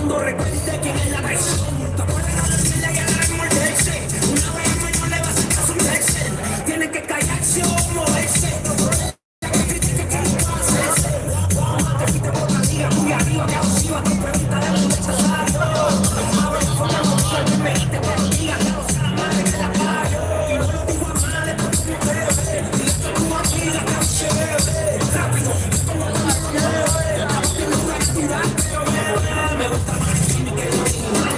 mundo recuerde quién es la traición. Te pueden decirle y ahora morderse. Una vez más no le va a hacer caso un Excel. Tiene que callarse o moverse. Muy arriba, que abusiva, tu pregunta de un rechazario. Abre el fondo, no me dijiste que lo diga, que lo sea la madre que la calle. Y no lo digo a madre, porque me bebe. Dile que tú aquí la canción. Rápido, como tú me quieres. Rápido, reactivar, pero me gusta más el cine que lo original.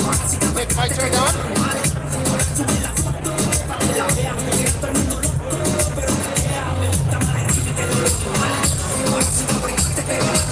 Ahora sí que me turn on. Ahora sube la foto, para que la vean. Que todo el mundo loco, pero me queda. Me gusta más el cine que lo original. Ahora sí que brincaste que va.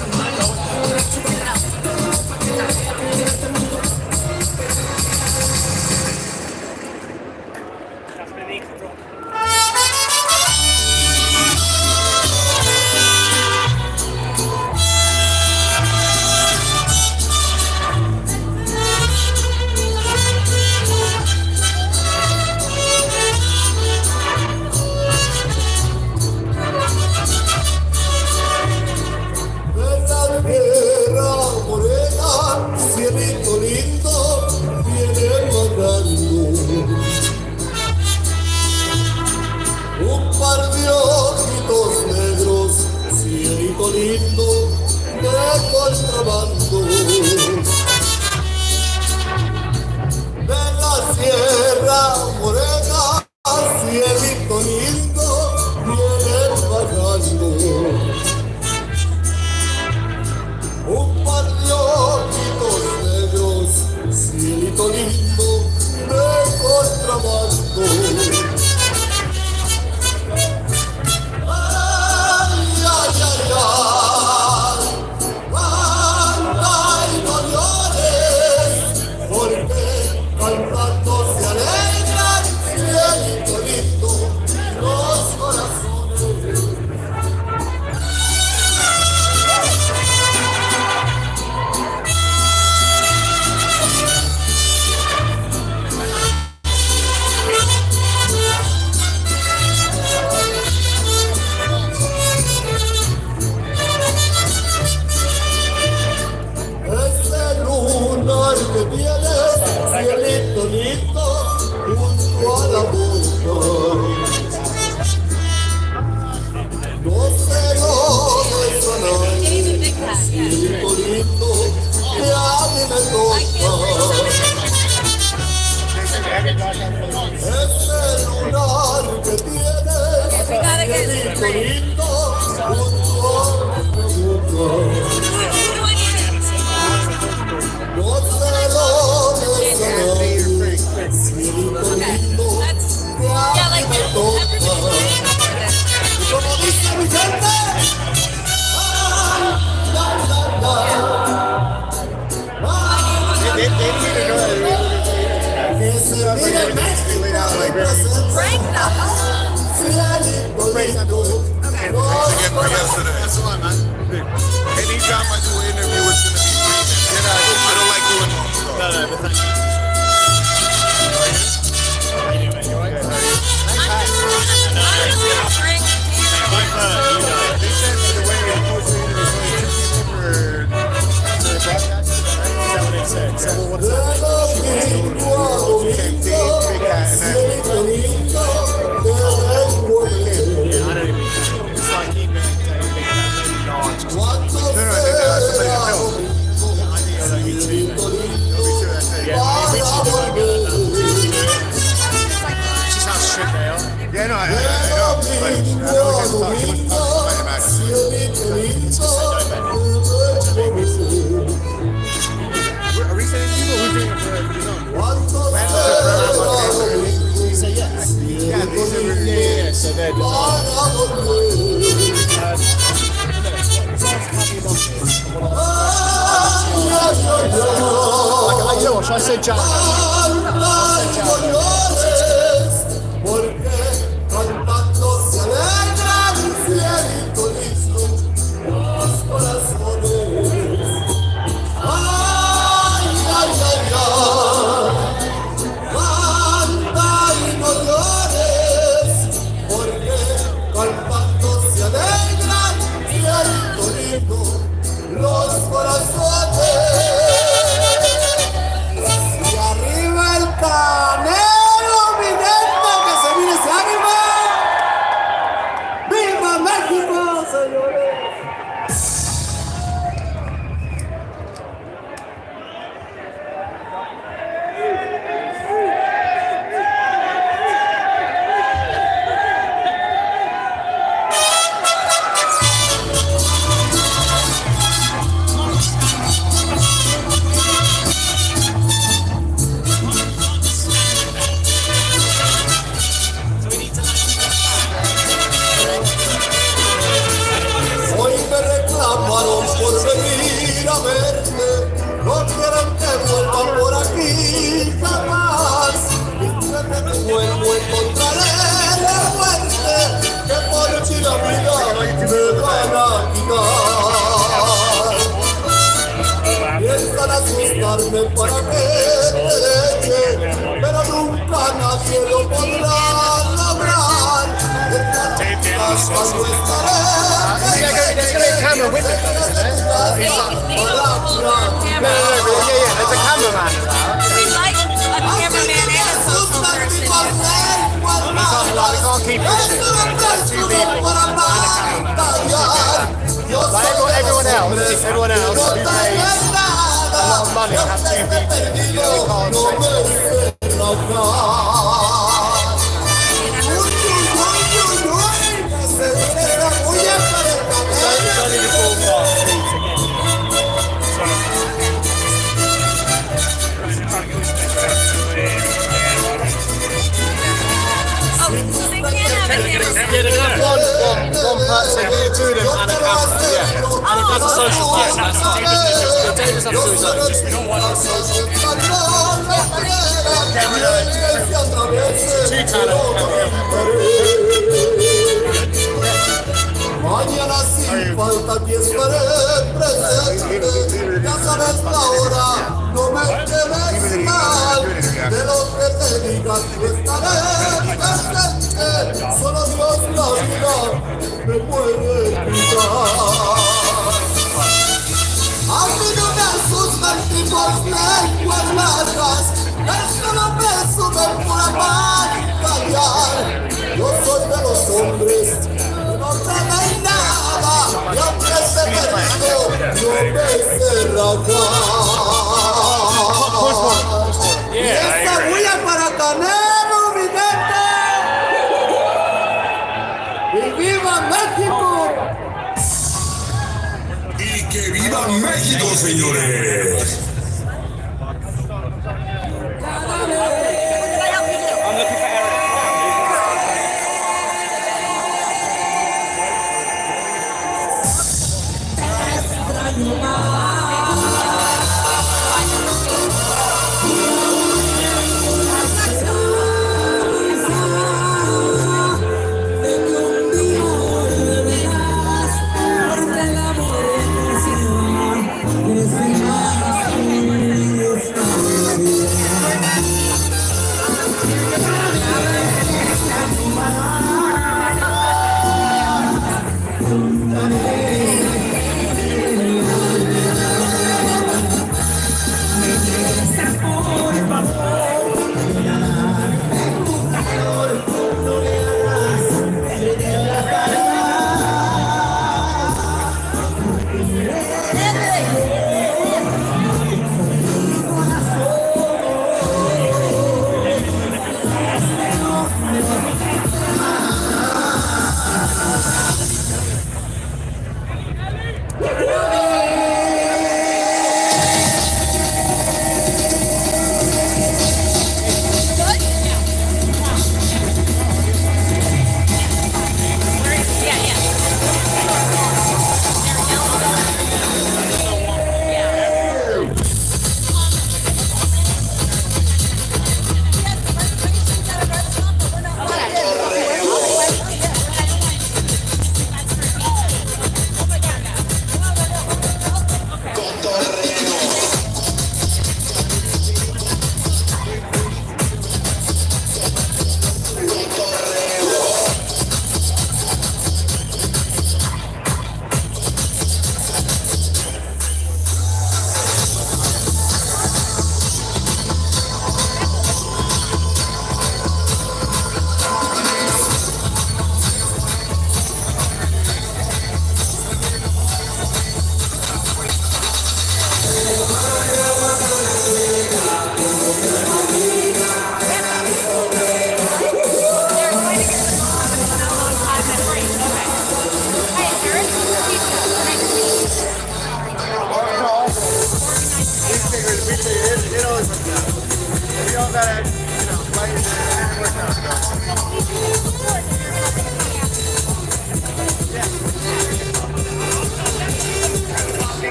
Should I say John? Los corazones para asustarme, para que te eche, pero nunca nadie lo podrá lograr. Cuando estaré There's going to be a camera with it. yeah, There's a cameraman. We'd like a cameraman and a social person. We can't keep pushing. Two people. Like everyone else who pays a lot of money have two people. You can't one person, two of them and a camera. Yeah. And that's a social person. That's the Davis have to do his own. We don't want our social. Two talent. Mañana sin falta aquí estaré presente. Ya sabes la hora, no me quedes mal. De lo que te diga, tú estaré presente. Solo Dios la vida me puede quitar. A mí no me asustan tipos lenguas largas. Esto no me sube por callar. Yo soy de los hombres. No traen nada, y aunque se perdido, no me cerra. Y esta bulla para Canelo, mi gente. ¡Y viva México! ¡Y que viva México, señores!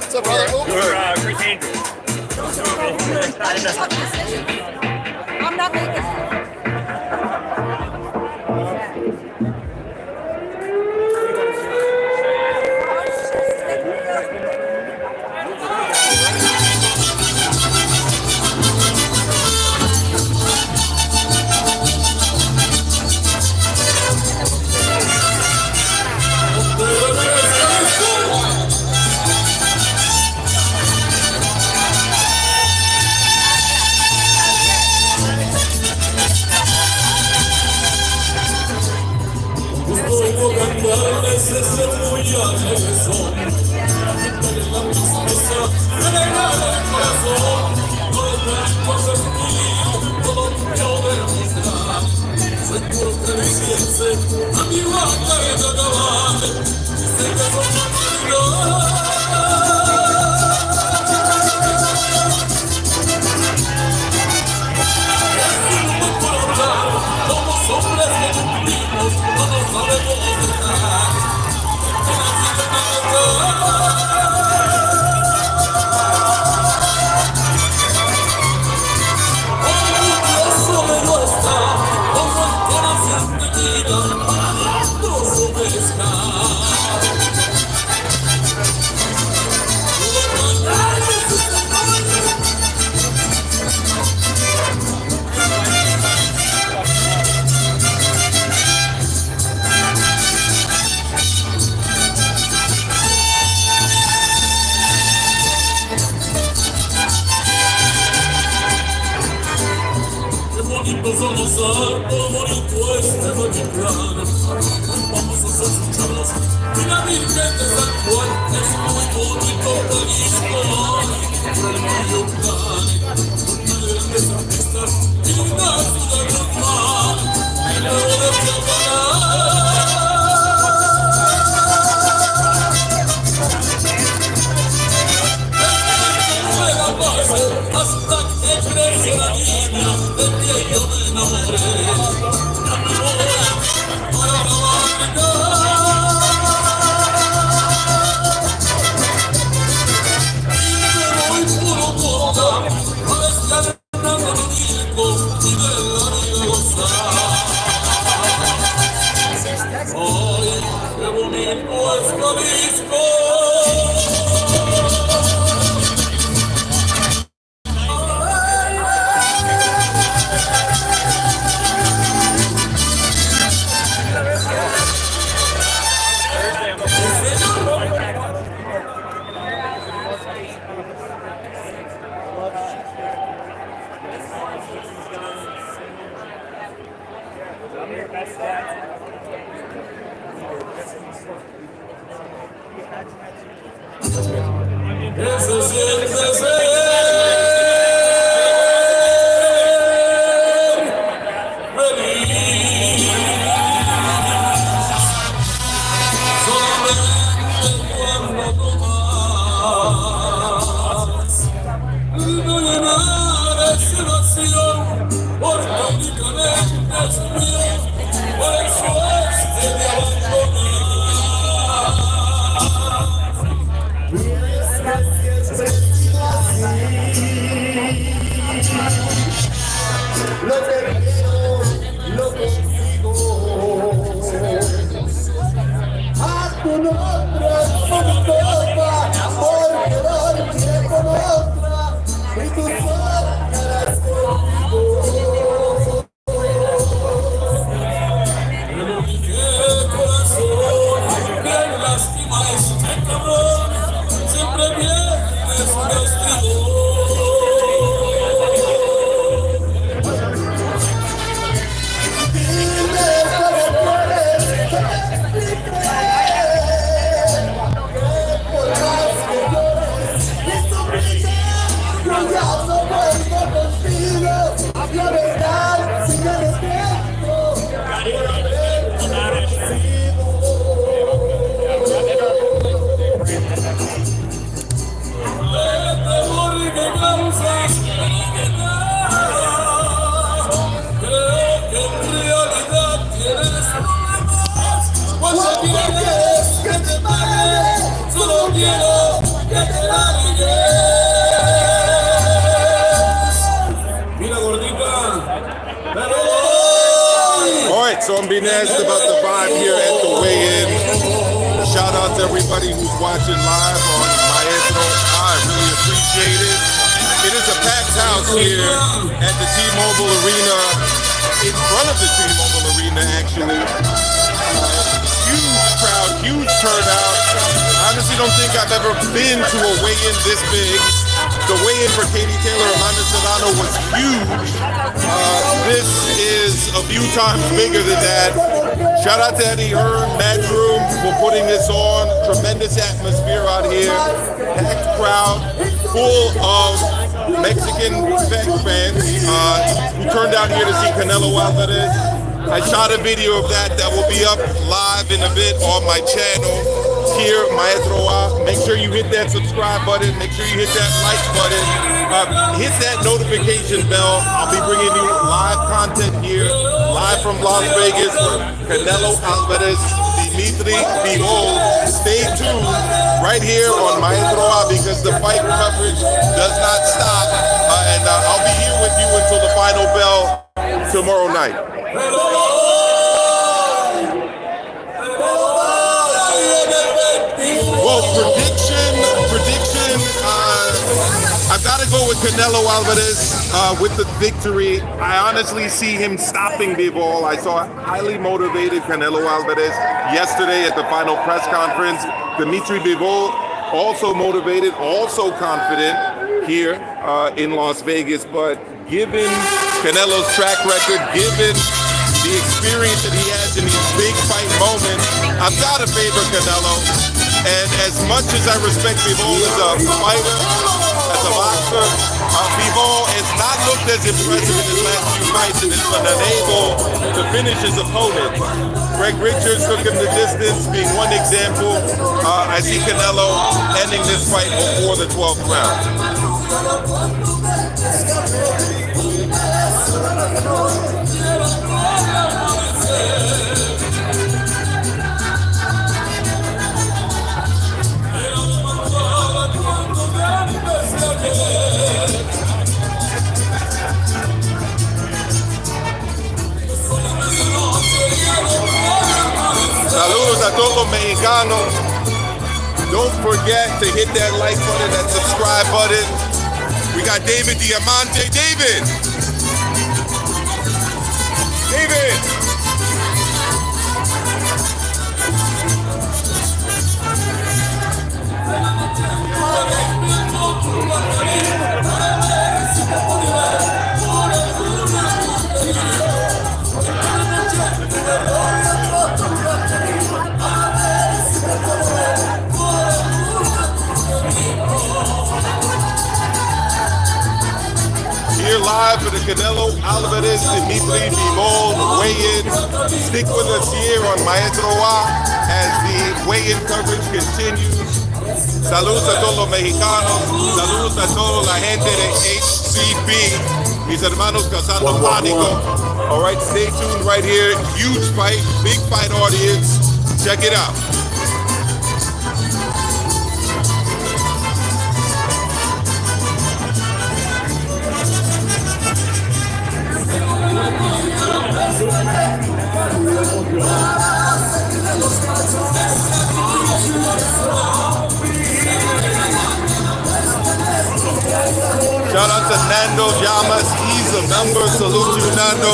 What's up, brother? I'm not making So I'm being asked about the vibe here at the weigh-in. Shout out to everybody who's watching live on Maestro. I really appreciate it. It is a packed house here at the T-Mobile Arena, in front of the T-Mobile Arena actually. Huge crowd, huge turnout. I honestly don't think I've ever been to a weigh-in this big. The weigh-in for Katie Taylor and Amanda Serrano was huge. This is a few times bigger than that. Shout out to Eddie Hearn, Matchroom for putting this on. Tremendous atmosphere out here. Packed crowd, full of Mexican fans who turned out here to see Canelo Alvarez. I shot a video of that will be up live in a bit on my channel here, Maestro. Make sure you hit that subscribe button. Make sure you hit that like button. Hit that notification bell. I'll be bringing you live content here, live from Las Vegas for Canelo Alvarez, Bivol. Stay tuned right here on Maestro because the fight coverage does not stop. And I'll be here with you until the final bell tomorrow night. Well, prediction. I've got to go with Canelo Alvarez with the victory. I honestly see him stopping Bivol. I saw a highly motivated Canelo Alvarez yesterday at the final press conference. Dimitri Bivol also motivated, also confident here in Las Vegas. But given Canelo's track record, given the experience that he has in these big fight moments, I've got to favor Canelo. And as much as I respect Bivol as a fighter, as a boxer, Bivol has not looked as impressive in his last few fights and has been unable to finish his opponent. Greg Richards took him the distance, being one example. I see Canelo ending this fight before the 12th round. Saludos a todos los mexicanos. Don't forget to hit that like button, that subscribe button. We got David Diamante. David! here live for the Canelo Alvarez Dimitri Bivol weigh-in. Stick with us here on Maestro as the weigh-in coverage continues. Saludos a todos los mexicanos. Saludos a toda la gente de HCB. Mis hermanos causando pánico. All right, stay tuned right here. Huge fight, big fight audience. Check it out. Shout out to Nando Llamas. He's a member. Salute you, Nando.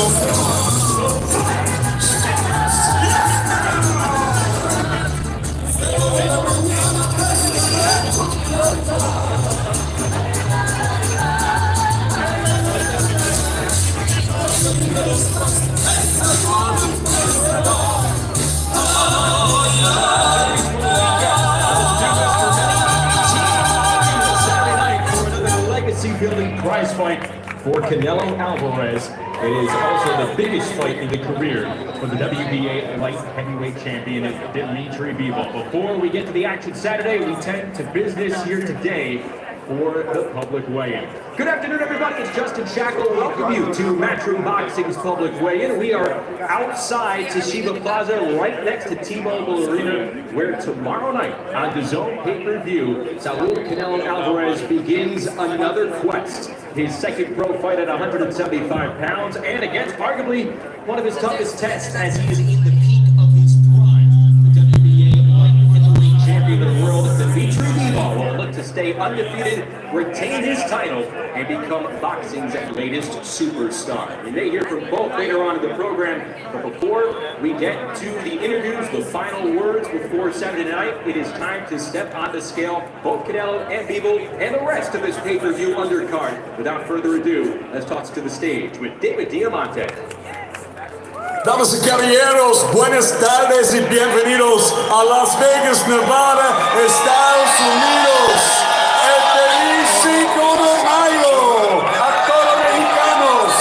Building prize fight for Canelo Alvarez. It is also the biggest fight in the career for the WBA light heavyweight champion Dimitri Bivol. Before we get to the action Saturday, we tend to business here today for the public weigh-in. Good afternoon, everybody. It's Justin Shackle. Welcome you to Matchroom Boxing's public weigh-in. We are outside Toshiba Plaza, right next to T-Mobile Arena, where tomorrow night on DAZN pay-per-view, Saul Canelo Alvarez begins another quest. His second pro fight at 175 pounds, and against arguably one of his toughest tests as he is in the peak of his prime. The WBA light heavyweight champion of the world, Dimitri Bivol, will look to stay undefeated, retain his title, and become boxing's latest superstar. We may hear from both later on in the program, but before we get to the interviews, the final words before Saturday night, it is time to step on the scale, both Canelo and Bivol, and the rest of this pay-per-view undercard. Without further ado, let's toss to the stage with David Diamante. Damas y caballeros, buenas tardes y bienvenidos a Las Vegas, Nevada, Estados Unidos. El 5 de mayo, a todos mexicanos.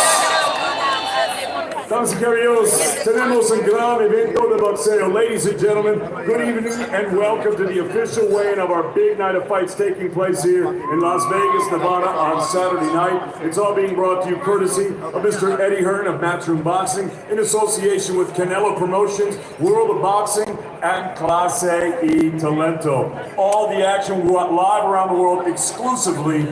Damas y caballeros, tenemos un gran evento de boxeo. Ladies and gentlemen, good evening and welcome to the official weigh-in of our big night of fights taking place here in Las Vegas, Nevada on Saturday night. It's all being brought to you courtesy of Mr. Eddie Hearn of Matchroom Boxing in association with Canelo Promotions, World of Boxing, and Clase y Talento. All the action live around the world exclusively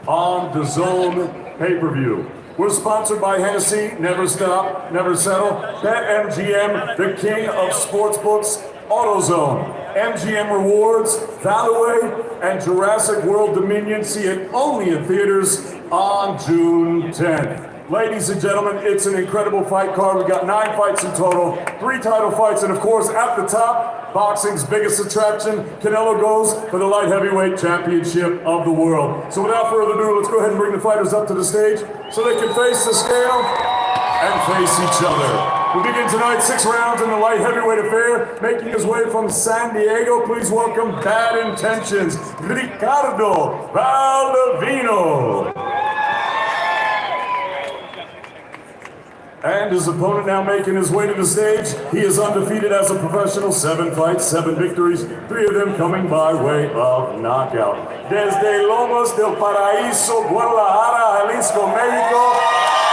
on DAZN pay-per-view. We're sponsored by Hennessy, Never Stop, Never Settle, BetMGM, the king of sportsbooks, AutoZone, MGM Rewards, Valaway, and Jurassic World Dominion. See it only in theaters on June 10th. Ladies and gentlemen, it's an incredible fight card. We got 9 fights in total, 3 title fights, and of course, at the top, boxing's biggest attraction, Canelo goes for the light heavyweight championship of the world. So without further ado, let's go ahead and bring the fighters up to the stage so they can face the scale and face each other. We begin tonight 6 rounds in the light heavyweight affair. Making his way from San Diego, please welcome Bad Intentions, Ricardo Valdivino. And his opponent now making his way to the stage. He is undefeated as a professional, 7 fights, 7 victories, 3 of them coming by way of knockout. Desde Lomas del Paraíso, Guadalajara, Jalisco, México,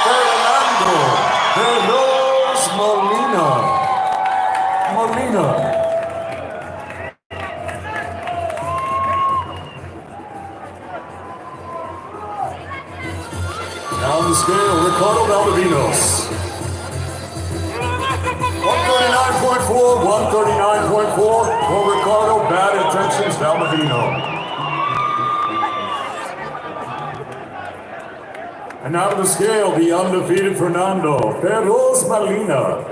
Fernando de los Molina. Now on the scale, Ricardo Valdivinos. 139.4, 139.4 for Ricardo Bad Intentions Valdivino. And out of the scale, the undefeated Fernando Feroz Molina.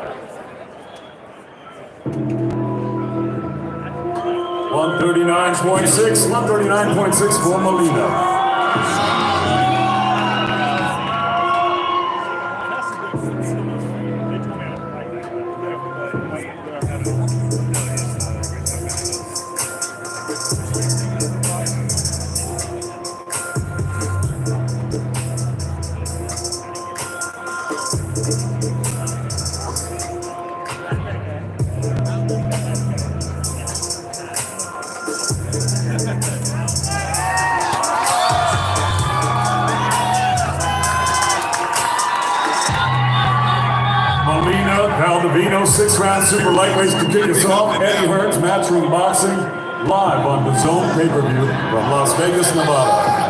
139.6 for Molina. Vino, 6-round super lightweights to kick us off. Eddie Hearn's Matchroom Boxing, live on the DAZN pay-per-view from Las Vegas, Nevada.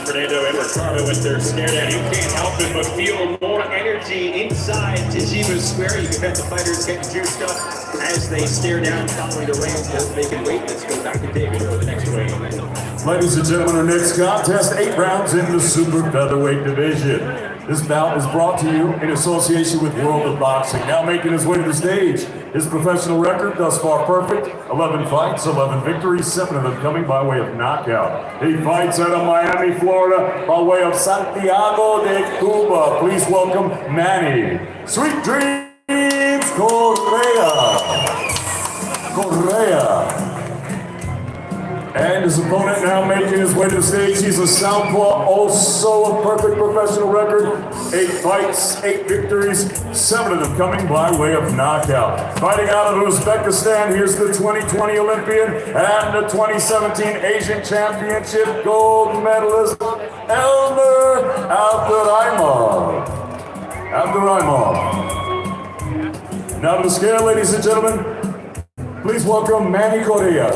Fernando and Ricardo with their stare down. You can't help it but feel more energy inside Tajima's Square. You can bet the fighters getting juiced up as they stare down following the rounds. Both making weight. Let's go back to David for the next weigh. Ladies and gentlemen, our next contest, 8 rounds in the super featherweight division. This bout is brought to you in association with World of Boxing. Now making his way to the stage, his professional record thus far perfect, 11 fights, 11 victories, 7 of them coming by way of knockout. He fights out of Miami, Florida, by way of Santiago de Cuba. Please welcome Manny Sweet Dreams Correa. And his opponent now making his way to the stage. He's a southpaw, also a perfect professional record. 8 fights, 8 victories, 7 of them coming by way of knockout. Fighting out of Uzbekistan, here's the 2020 Olympian and the 2017 Asian Championship gold medalist, Elmer Abduraimov. Now to the scale, ladies and gentlemen, please welcome Manny Correa.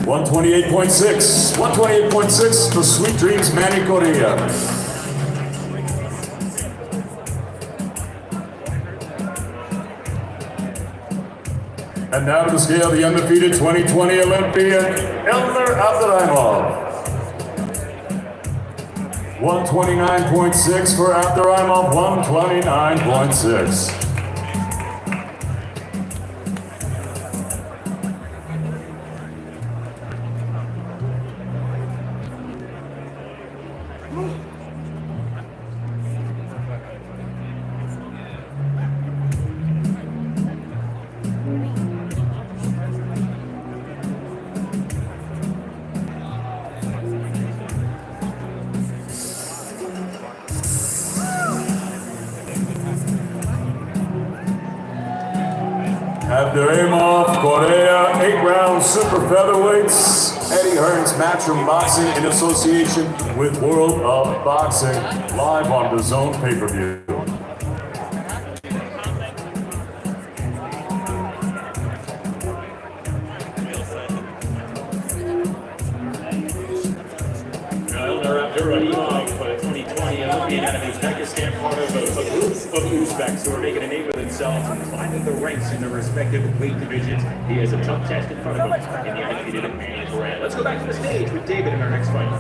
128.6 for Sweet Dreams, Manny Correa. And now to the scale, the undefeated 2020 Olympian, Elmer Abduraimov. 129.6 for Abduraimov, 129.6. Abduraimov, Correa, 8-round super featherweights. Eddie Hearn's Matchroom Boxing in association with World of Boxing, live on the DAZN pay-per-view. Abduraimov, 2020 Olympian out of Uzbekistan, part of a group of Uzbeks who are making a name for themselves and climbing the ranks in their respective weight divisions. He has a tough test in front of him in the undefeated Manny Correa. Let's go back to the stage with David in our next fight.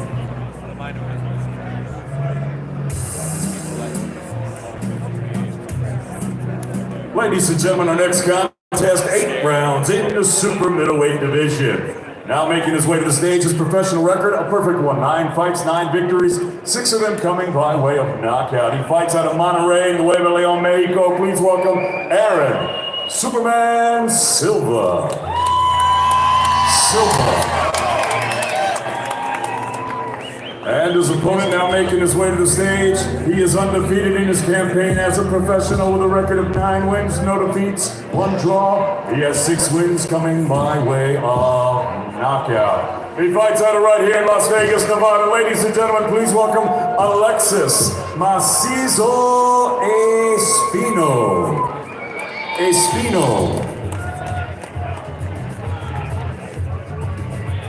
Ladies and gentlemen, our next contest, 8 rounds in the super middleweight division. Now making his way to the stage, his professional record, a perfect one. 9 fights, 9 victories, 6 of them coming by way of knockout. He fights out of Monterrey, Nuevo León, Mexico. Please welcome Aaron Superman Silva. And his opponent now making his way to the stage. He is undefeated in his campaign as a professional with a record of 9 wins, no defeats, 1 draw. He has 6 wins coming by way of knockout. He fights out of right here in Las Vegas, Nevada. Ladies and gentlemen, please welcome Alexis Macizo Espino.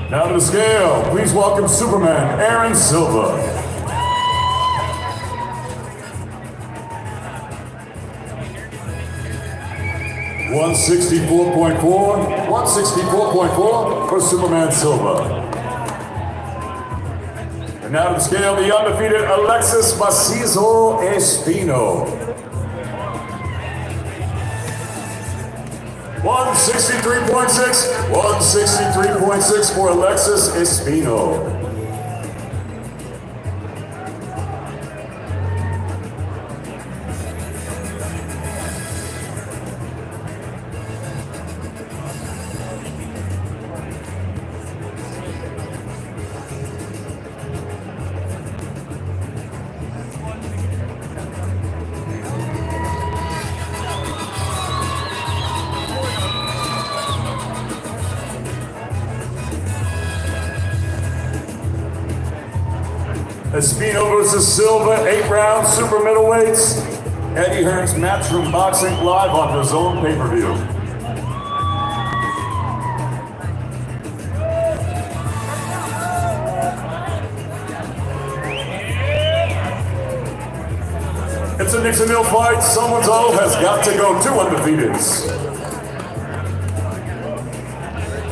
Now to the scale, please welcome Superman Aaron Silva. $164.4 for Superman Silva. And now to the scale, the undefeated Alexis Macizo Espino. 163.6 for Alexis Espino. Espino versus Silva, 8-round super middleweights. Eddie Hearn's Matchroom Boxing live on DAZN pay-per-view. It's a Nixon-Hill fight. Someone's all has got to go. 2 undefeateds.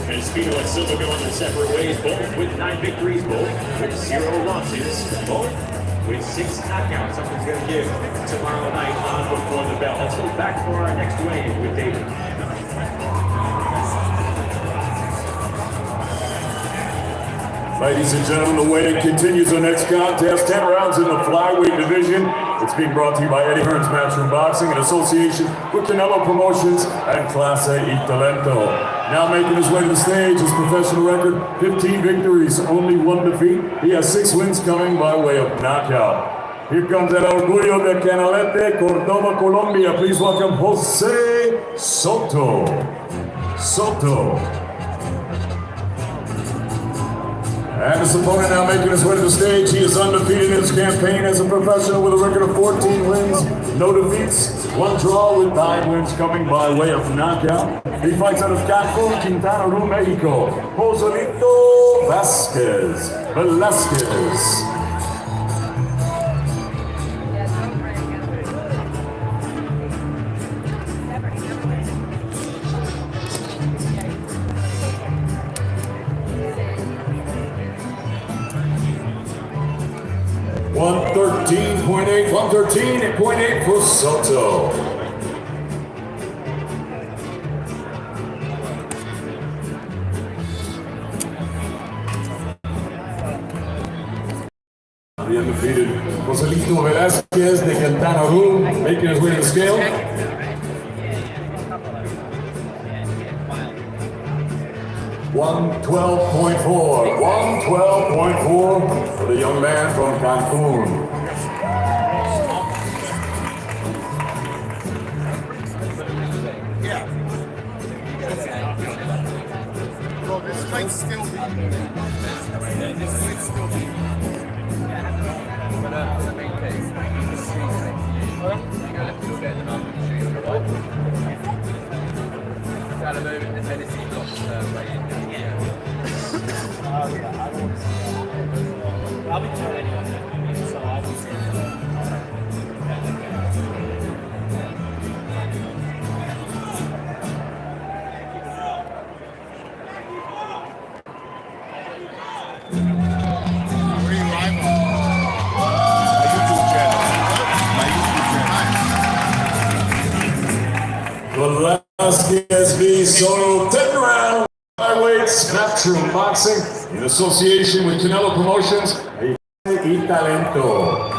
Espino and Silva go on their separate ways, both with 9 victories, both with 0 losses, both with 6 knockouts. Something's going to give tomorrow night on Before the Bell. Let's go back for our next wave with David. Ladies and gentlemen, the weigh-in continues the next contest. 10 rounds in the flyweight division. It's being brought to you by Eddie Hearn's Matchroom Boxing in association with Canelo Promotions and Clase y Talento. Now making his way to the stage, his professional record, 15 victories, only 1 defeat. He has 6 wins coming by way of knockout. Here comes el orgullo de Canalete, Cordoba, Colombia. Please welcome Jose Soto. And his opponent now making his way to the stage. He is undefeated in his campaign as a professional with a record of 14 wins, no defeats, 1 draw with 9 wins coming by way of knockout. He fights out of Cancun, Quintana Roo, Mexico. Joselito Velasquez. 113.8 for Soto. The undefeated Joselito Velasquez de Quintana Roo making his way to the scale. 112.4 for the young man from Cancun. Well, this might still be. I'll be doing anyway, so I will see. Velasquez v. Soto, 10 round flyweights, Matchroom Boxing in association with Canelo Promotions y Talento.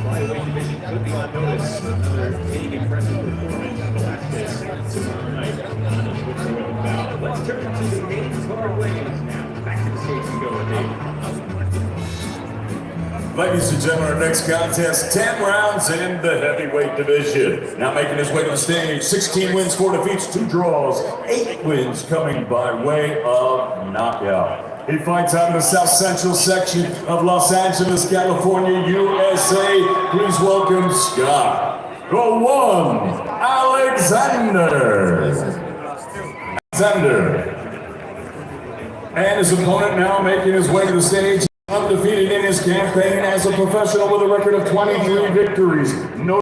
Flyweight division could be on notice. Another big impressive performance on Velasquez tomorrow night on Before the Bell. Let's turn to the main card weigh-ins now. Back to the stage we go with David. Ladies and gentlemen, our next contest, 10 rounds in the heavyweight division. Now making his way to the stage, 16 wins, 4 defeats, 2 draws, 8 wins coming by way of knockout. He fights out in the South Central section of Los Angeles, California, USA. Please welcome Scott, the one, Alexander. And his opponent now making his way to the stage. Undefeated in his campaign as a professional with a record of 23 victories. No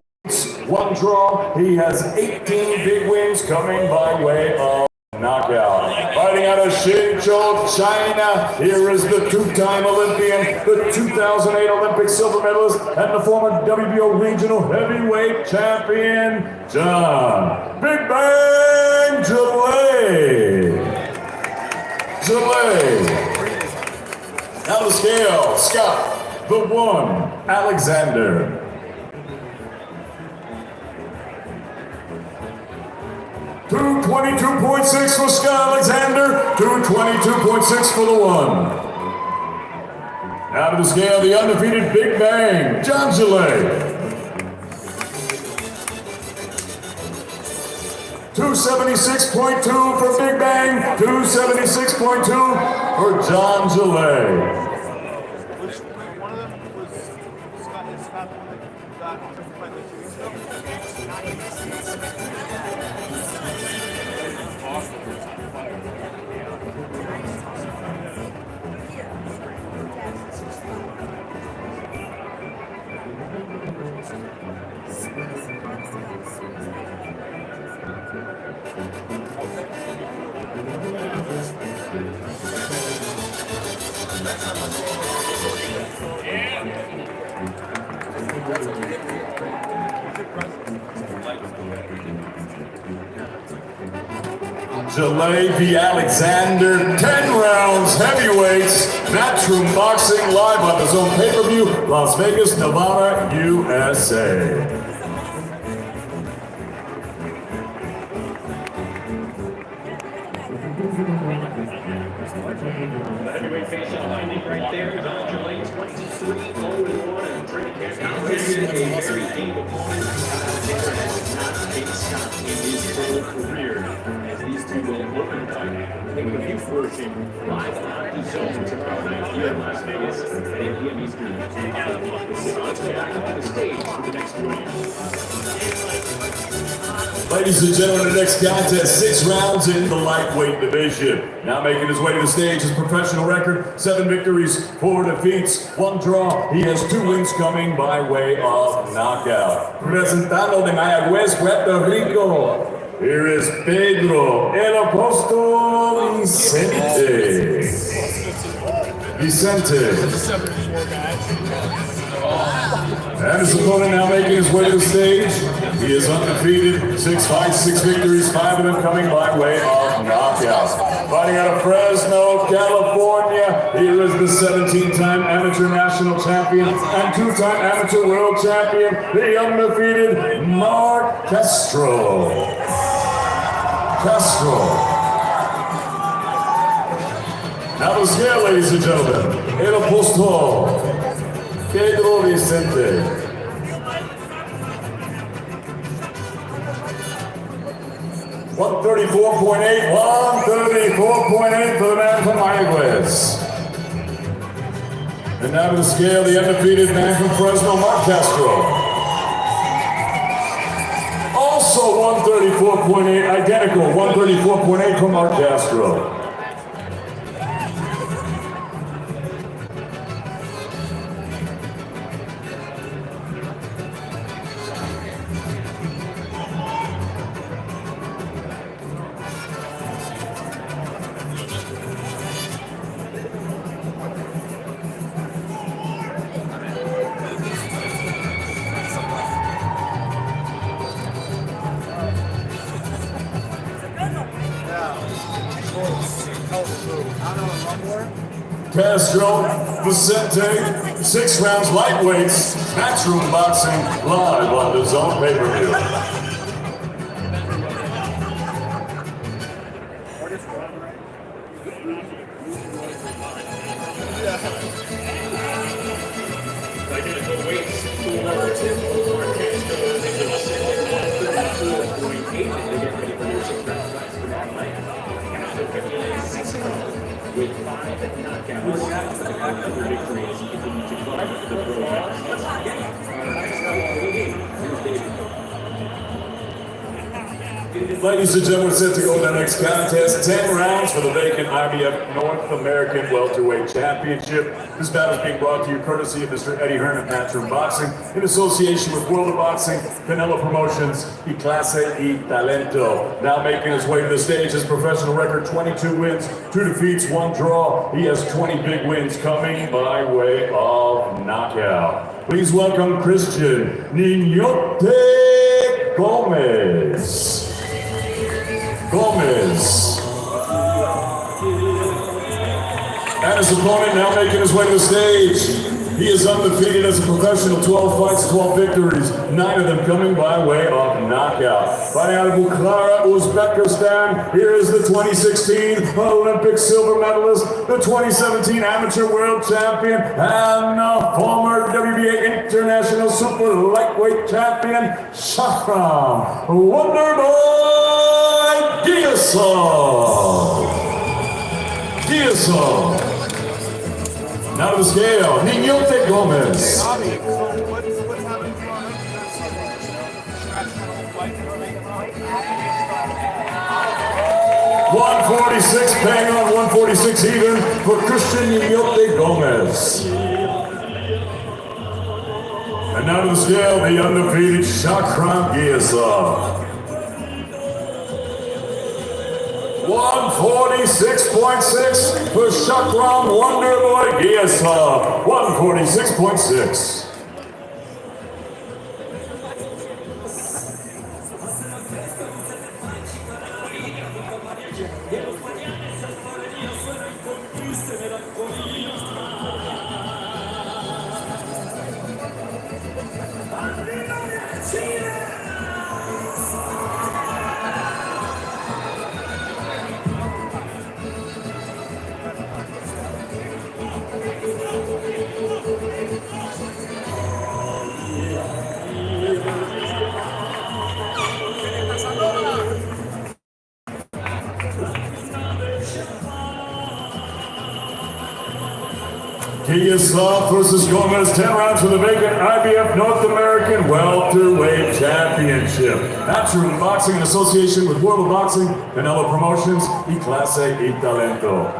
one draw. He has 18 big wins coming by way of knockout. Fighting out of Hsinchu, China, here is the two-time Olympian, the 2008 Olympic silver medalist, and the former WBO regional heavyweight champion, John Big Bang Gillette. Now the scale, Scott, the one, Alexander. 222.6 for Scott Alexander, 222.6 for the one. Now to the scale, the undefeated Big Bang, John Gillette. 276.2 for Big Bang, 276.2 for John Gillette. One of them was Scott Gillette v. Alexander, 10 rounds, heavyweights, Matchroom Boxing, live on the DAZN pay-per-view, Las Vegas, Nevada, USA. The heavyweight face alignment right there. John Gillette, 23-0-1 and training camp. This is a very deep opponent. Alexander has not faced Scott in his full career, as these two will open fight. They will be flourishing live on DAZN tomorrow here in Las Vegas at 8 p.m. Eastern. Let's go back up to the stage for the next 20. Ladies and gentlemen, the next contest, 6 rounds in the lightweight division. Now making his way to the stage, his professional record, 7 victories, 4 defeats, 1 draw. He has 2 wins coming by way of knockout. Presentando de Mayagüez, Puerto Rico, here is Pedro El Apóstol Vicente. And his opponent now making his way to the stage. He is undefeated, 6 fights, 6 victories, 5 of them coming by way of knockout. Fighting out of Fresno, California, here is the 17-time amateur national champion and 2-time amateur world champion, the undefeated Mark Castro. Now the scale, ladies and gentlemen, El Apóstol Pedro Vicente. 134.8 for the man from Mayagüez. And now to the scale, the undefeated man from Fresno, Mark Castro. Also 134.8, identical, 134.8 for Mark Castro. Castro, Vicente, 6 rounds lightweights, Matchroom Boxing, live on the DAZN pay-per-view. With 5 knockouts, after victories, he continued to climb the pro ranks. Here's David. Ladies and gentlemen, set to go to the next contest. 10 rounds for the vacant IBF North American Welterweight Championship. This battle is being brought to you courtesy of Mr. Eddie Hearn of Matchroom Boxing in association with World of Boxing, Canelo Promotions, y Clase y Talento. Now making his way to the stage, his professional record, 22 wins, 2 defeats, 1 draw. He has 20 big wins coming by way of knockout. Please welcome Christian Niñote Gomez. And his opponent now making his way to the stage. He is undefeated as a professional, 12 fights, 12 victories, 9 of them coming by way of knockout. Fighting out of Bukhara, Uzbekistan, here is the 2016 Olympic silver medalist, the 2017 amateur world champion, and the former WBA international super lightweight champion, Shahram Wonderboy Giasov. Now to the scale, Niñote Gomez. 146, paying on 146 even for Christian Niñote Gomez. And now to the scale, the undefeated Shahram Giasov. 146.6 for Shahram Wonderboy Giasov. 146.6. Giasov versus Gomez, 10 rounds for the vacant IBF North American Welterweight Championship. Matchroom Boxing in association with World of Boxing, Canelo Promotions, y Clase y Talento.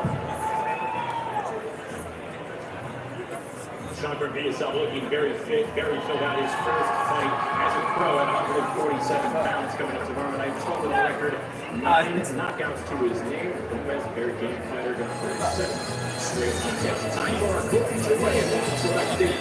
Shahram Giasov looking very fit, very filled out. His first fight as a pro at 147 pounds coming up tomorrow night. Total record, 9 knockouts to his name. Gomez, very game fighter, going for 7 straight knockouts. Time for our court to weigh in. That's what I did.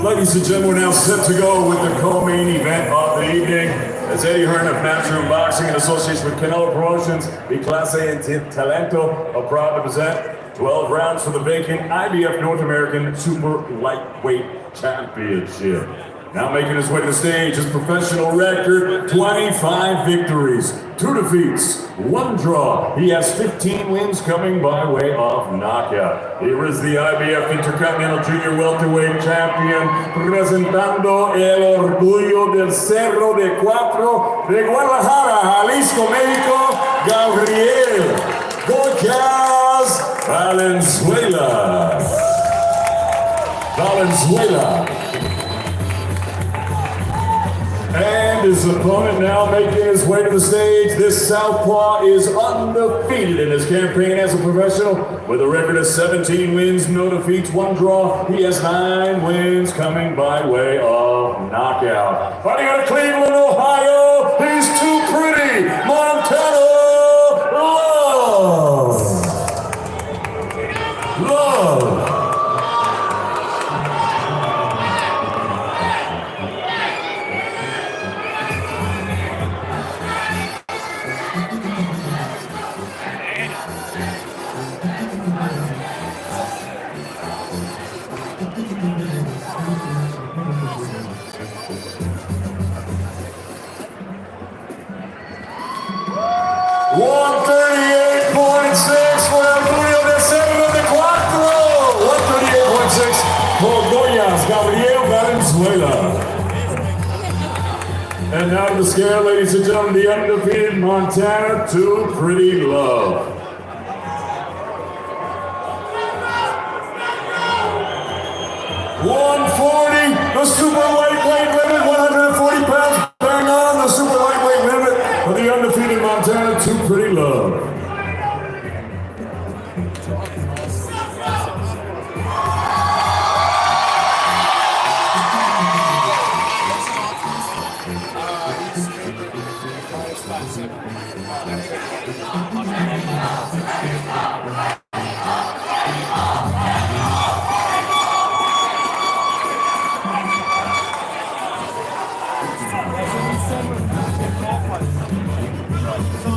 Ladies and gentlemen, we're now set to go with the co-main event of the evening. As Eddie Hearn of Matchroom Boxing in association with Canelo Promotions, the Clase y Talento are proud to present 12 rounds for the vacant IBF North American Super Lightweight Championship. Now making his way to the stage, his professional record, 25 victories, 2 defeats, 1 draw. He has 15 wins coming by way of knockout. Here is the IBF Intercontinental Junior Welterweight Champion, presentando el orgullo del Cerro de Cuatro de Guadalajara, Jalisco, México, Gabriel Gorkas Valenzuela. And his opponent now making his way to the stage. This southpaw is undefeated in his campaign as a professional with a record of 17 wins, no defeats, 1 draw. He has 9 wins coming by way of knockout. Fighting out of Cleveland, Ohio, he's too pretty, Montana Love. Gabriel Valenzuela. And now to the scale, ladies and gentlemen, the undefeated Montana to Pretty Love. 140, the super lightweight limit, 140 pounds, bang on the super lightweight limit for the undefeated Montana to Pretty Love.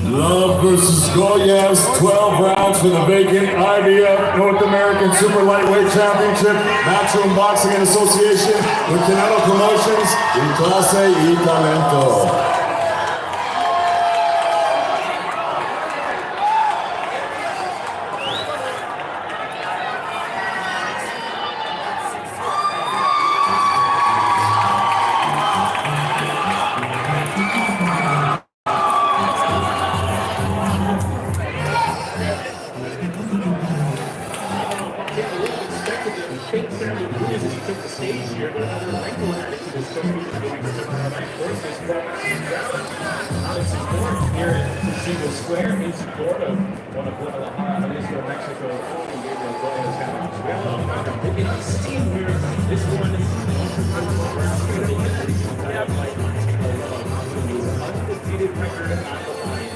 Love versus Goyas, 12 rounds for the vacant IBF North American Super Lightweight Championship, Matchroom Boxing and Association with Canelo Promotions in Clase y Talento. Square in support of one of Guadalajara, Mexico, picking up steam here. This one is undefeated record on the line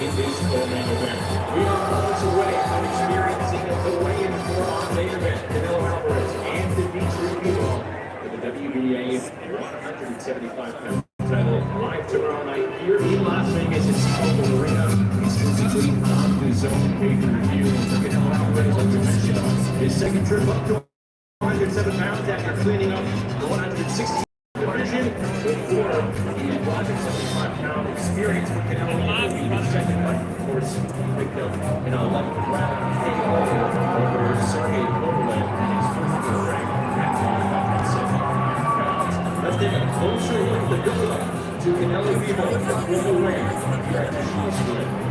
in this main event. We are moments away from experiencing the weigh-in for our main event. Canelo Alvarez and Bivol for the WBA 175-pound title live tomorrow night here in Las Vegas at Skype Arena. Exclusively on the DAZN pay-per-view. Canelo Alvarez, as we mentioned, his second trip up to 107 pounds after cleaning up the 160 division before the 175-pound experience for Canelo. His second fight, of course, picked up in a 11th round KO over Sergey Kovalev in his first ring at 175 pounds. Let's take a closer look at the build-up to Canelo Bivol with the win here at National Stadium.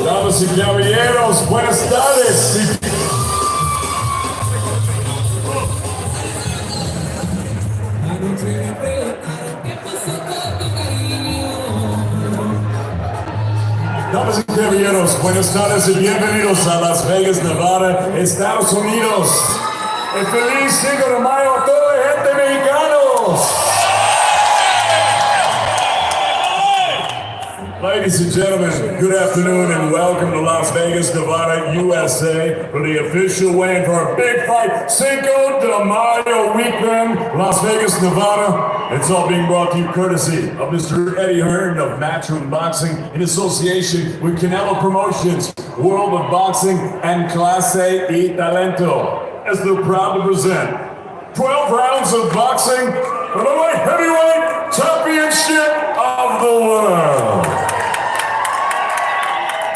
Damas y caballeros, buenas tardes. Damas y caballeros, buenas tardes y bienvenidos a Las Vegas, Nevada, Estados Unidos. El feliz 5 de mayo a toda la gente mexicanos. Ladies and gentlemen, good afternoon and welcome to Las Vegas, Nevada, USA for the official weigh-in for our big fight, Cinco de Mayo weekend, Las Vegas, Nevada. It's all being brought to you courtesy of Mr. Eddie Hearn of Matchroom Boxing in association with Canelo Promotions, World of Boxing, and Clase y Talento, as they're proud to present 12 rounds of boxing for the light heavyweight championship of the world.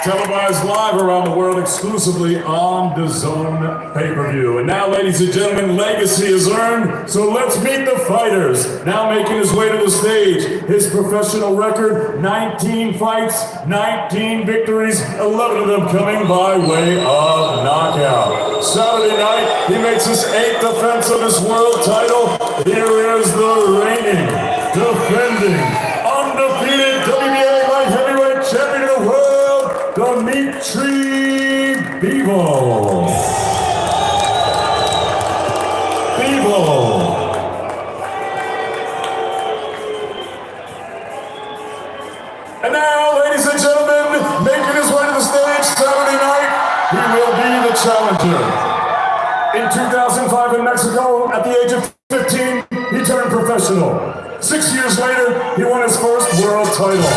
Televised live around the world exclusively on DAZN pay-per-view. And now, ladies and gentlemen, legacy is earned, so let's meet the fighters. Now making his way to the stage, his professional record, 19 fights, 19 victories, 11 of them coming by way of knockout. Saturday night, he makes his 8th defense of his world title. Here is the reigning, defending, undefeated WBA light heavyweight champion of the world, Bivol. And now, ladies and gentlemen, making his way to the stage Saturday night, he will be the challenger. In 2005 in Mexico, at the age of 15, he turned professional. 6 years later, he won his first world title.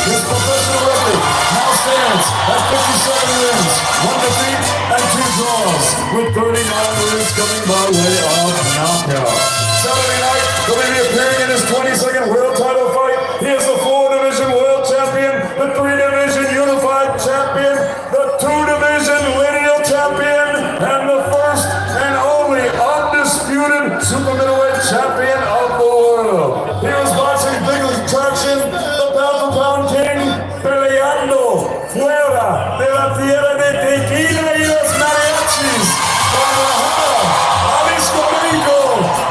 His professional record now stands at 57 wins, 1 defeat, and 2 draws, with 39 wins coming by way of knockout. Saturday night, he'll be appearing in his 22nd world title fight. He is the 4-division world champion, the 3-division unified champion, the 2-division lineal champion, and the first and only undisputed super middleweight champion of the world. He was boxing big attraction, the pound-for-pound king, peleando fuera de la tierra de tequila y los mariachis. Guadalajara, Jalisco, México,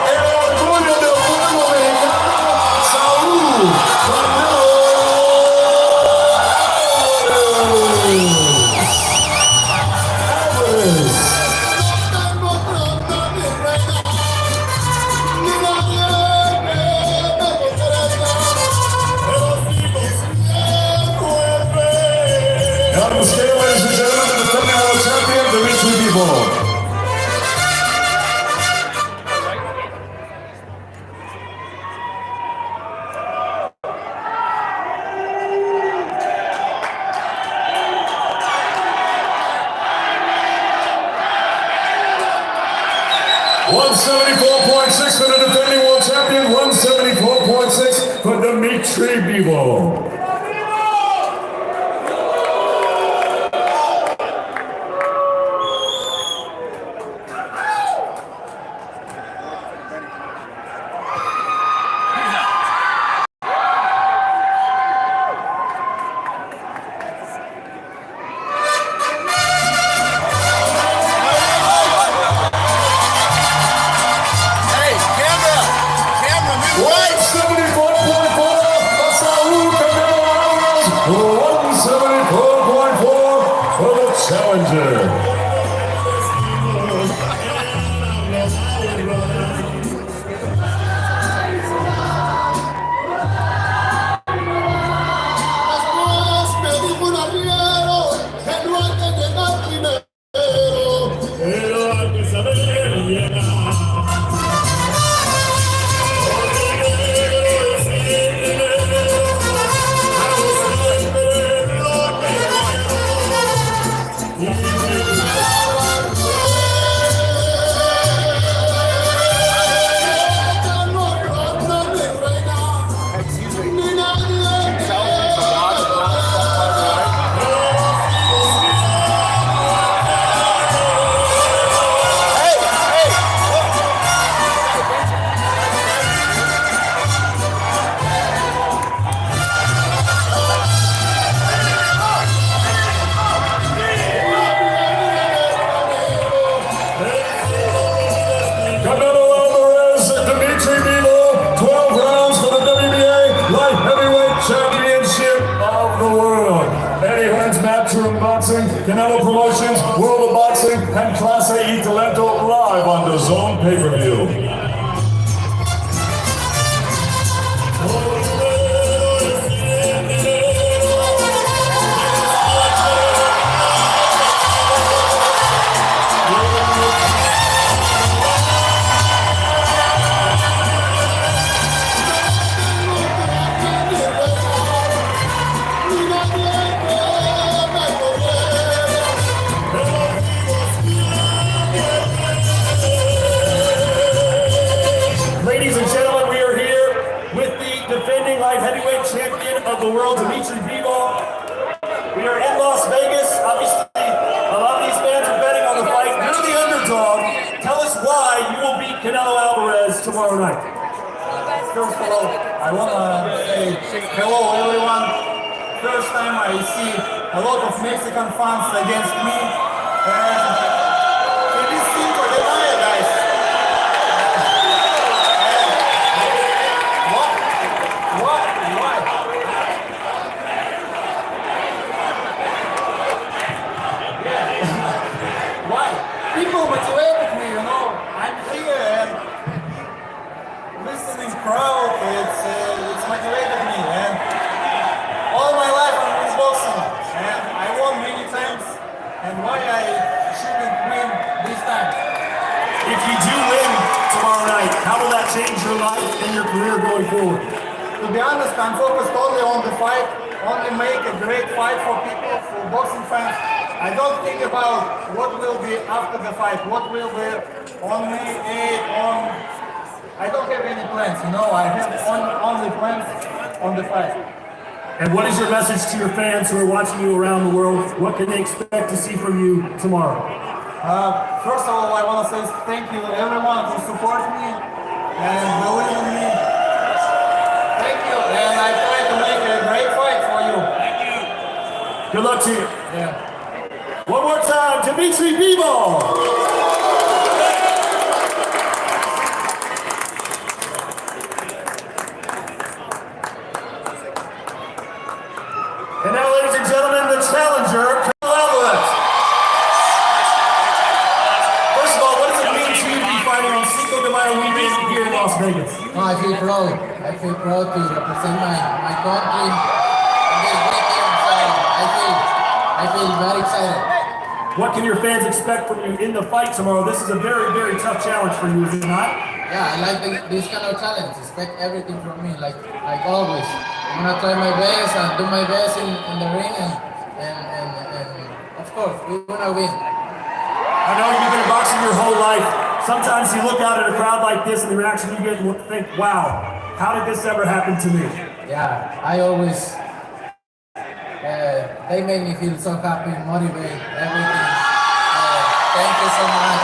el orgullo del pueblo mexicano, Saúl Canelo Álvarez. On the scale, ladies and gentlemen, the defending world champion, Bivol. 174.6 for the defending world champion, 174.6 for Bivol. Hey, camera, move away. 174.4 for Saúl Canelo Álvarez, 174.4 for the challenger. Canelo Álvarez and Bivol, 12 rounds for the WBA light heavyweight championship of the world. Eddie Hearn's Matchroom Boxing, Canelo Promotions, World of Boxing, and Clase y Talento live on DAZN pay-per-view. tomorrow night? First of all, I want to say hello everyone. First time I see a lot of Mexican fans against me. And this Cinco de Mayo, guys. What? Why? Why? People motivated me, you know. I'm here and listening crowd, it's motivated me, and all my life I'm in boxing, and I won many times, and why I shouldn't win this time? If you do win tomorrow night, how will that change your life and your career going forward? To be honest, I'm focused only on the fight, only make a great fight for people, for boxing fans. I don't think about what will be after the fight, what will be on May 8, I don't have any plans, you know, I have only plans on the fight. And what is your message to your fans who are watching you around the world? What can they expect to see from you tomorrow? First of all, I want to say thank you to everyone who support me and believe in me. Thank you, and I try to make a great fight for you. Thank you. Good luck to you. Yeah. One more time, Dimitri Bivol. And now, ladies and gentlemen, the challenger, Canelo. First of all, what does it mean to you to be fighting on Cinco de Mayo weekend here in Las Vegas? No, I feel proud. I feel proud to represent my country in this weekend. So I feel very excited. What can your fans expect from you in the fight tomorrow? This is a very, very tough challenge for you, is it not? Yeah, I like this kind of challenge. Expect everything from me, like always. I'm gonna try my best and do my best in the ring, and of course we're gonna win. I know you've been boxing your whole life. Sometimes you look out at a crowd like this and the reaction you get and think, wow, how did this ever happen to me? Yeah, I always, they make me feel so happy, motivated, everything. Thank you so much.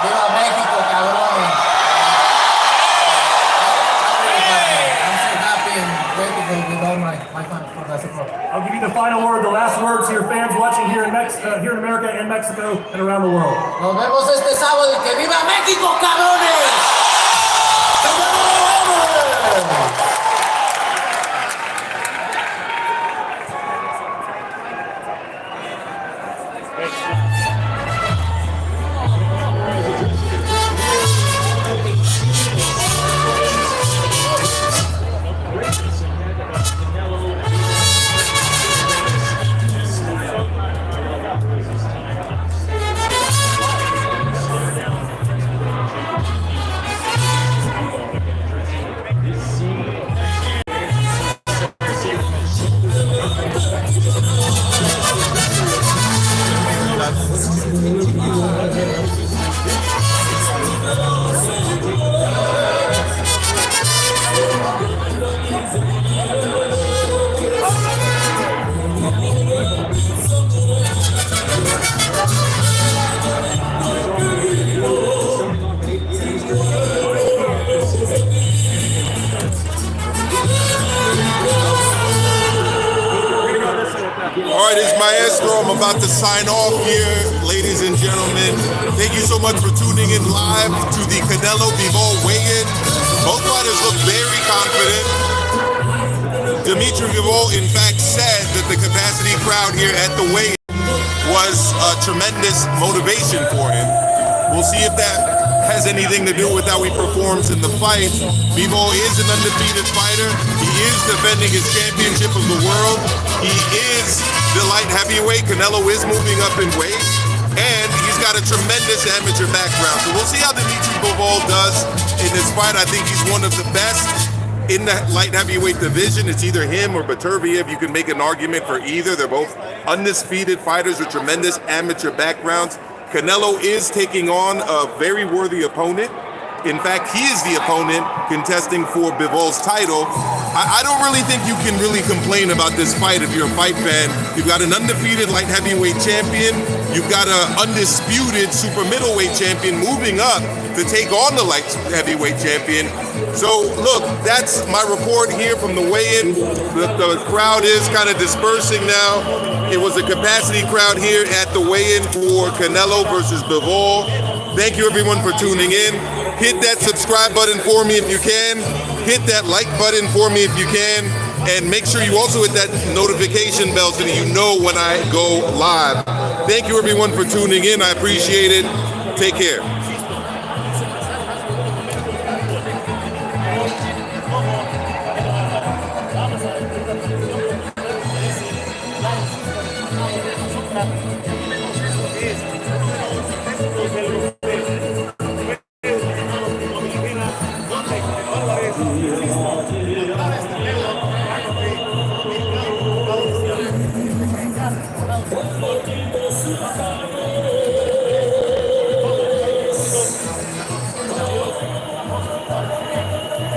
Viva Mexico, cabrón. With all my fans for that support. I'll give you the final word, the last word to your fans watching here in America and Mexico and around the world. Nos vemos este sábado y que viva México, cabrones! All right, it's Maestro. I'm about to sign off here, ladies and gentlemen. Thank you so much for tuning in live to the Canelo Bivol weigh-in. Both fighters look very confident. Dimitri Bivol, in fact, said that the capacity crowd here at the weigh-in was a tremendous motivation for him. We'll see if that has anything to do with how he performs in the fight. Bivol is an undefeated fighter. He is defending his championship of the world. He is the light heavyweight. Canelo is moving up in weight. And he's got a tremendous amateur background. So we'll see how Dimitri Bivol does in this fight. I think he's one of the best in the light heavyweight division. It's either him or Baturviev. You can make an argument for either. They're both undisputed fighters with tremendous amateur backgrounds. Canelo is taking on a very worthy opponent In fact, he is the opponent contesting for Bivol's title. I don't really think you can really complain about this fight if you're a fight fan. You've got an undefeated light heavyweight champion. You've got an undisputed super middleweight champion moving up to take on the light heavyweight champion. So look, that's my report here from the weigh-in. The crowd is kind of dispersing now. It was a capacity crowd here at the weigh-in for Canelo versus Bivol. Thank you everyone for tuning in. Hit that subscribe button for me if you can. Hit that like button for me if you can. And make sure you also hit that notification bell so that you know when I go live. Thank you everyone for tuning in. I appreciate it. Take care.